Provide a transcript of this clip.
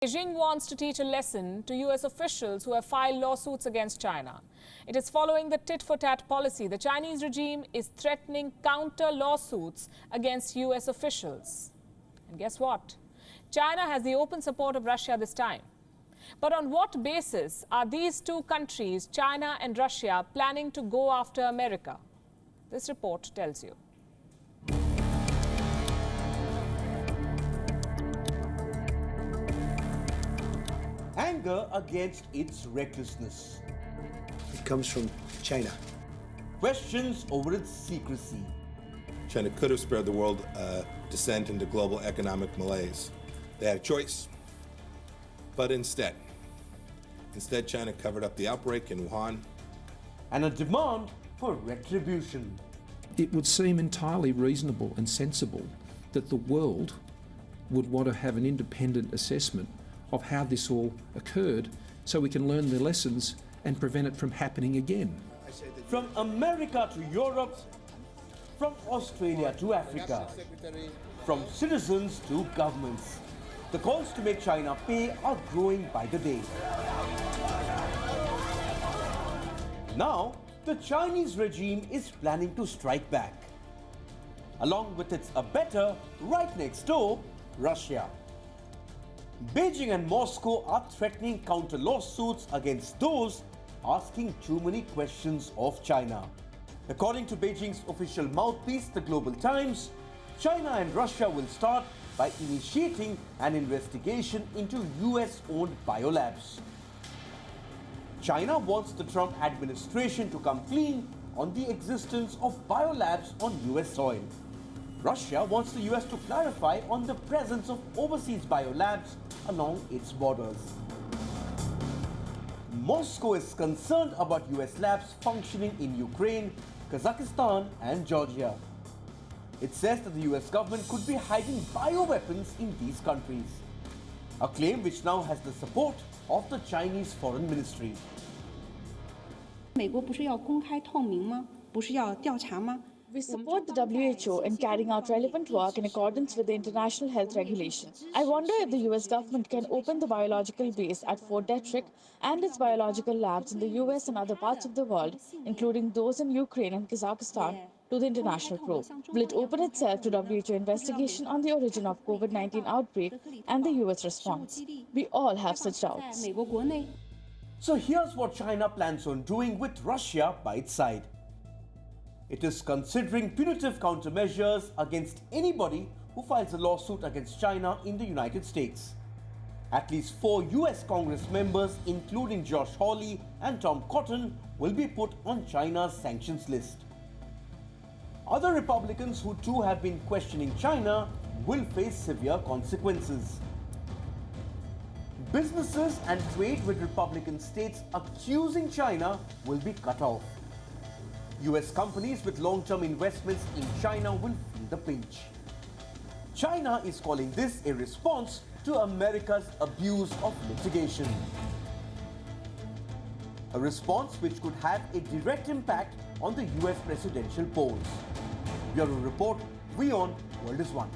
Beijing wants to teach a lesson to US officials who have filed lawsuits against China. It is following the tit-for-tat policy. The Chinese regime is threatening counter lawsuits against US officials. And guess what? China has the open support of Russia this time. But on what basis are these two countries, China and Russia, planning to go after America? This report tells you. Anger against its recklessness. It comes from China. Questions over its secrecy. China could have spared the world a descent into global economic malaise. They had a choice, but instead China covered up the outbreak in Wuhan. And a demand for retribution. It would seem entirely reasonable and sensible that the world would want to have an independent assessment of how this all occurred so we can learn the lessons and prevent it from happening again. From America to Europe, from Australia to Africa, from citizens to governments, the calls to make China pay are growing by the day. Now, the Chinese regime is planning to strike back, along with its abettor right next door, Russia. Beijing and Moscow are threatening counter lawsuits against those asking too many questions of China. According to Beijing's official mouthpiece, the Global Times, China and Russia will start by initiating an investigation into US-owned biolabs. China wants the Trump administration to come clean on the existence of biolabs on US soil. Russia wants the US to clarify on the presence of overseas biolabs along its borders. Moscow is concerned about US labs functioning in Ukraine, Kazakhstan and Georgia. It says that the US government could be hiding bioweapons in these countries, a claim which now has the support of the Chinese Foreign Ministry. 美国不是要公开透明吗？不是要调查吗？ We support the WHO in carrying out relevant work in accordance with the international health regulations. I wonder if the US government can open the biological base at Fort Detrick and its biological labs in the US and other parts of the world, including those in Ukraine and Kazakhstan, to the international probe. Will it open itself to WHO investigation on the origin of COVID-19 outbreak and the US response? We all have such doubts. So here's what China plans on doing with Russia by its side. It is considering punitive countermeasures against anybody who files a lawsuit against China in the United States. At least 4 US Congress members, including Josh Hawley and Tom Cotton, will be put on China's sanctions list. Other Republicans who too have been questioning China will face severe consequences. Businesses and trade with Republican states accusing China will be cut off. US companies with long-term investments in China will feel the pinch. China is calling this a response to America's abuse of litigation. A response which could have a direct impact on the US presidential polls. Bureau Report, WION World is One.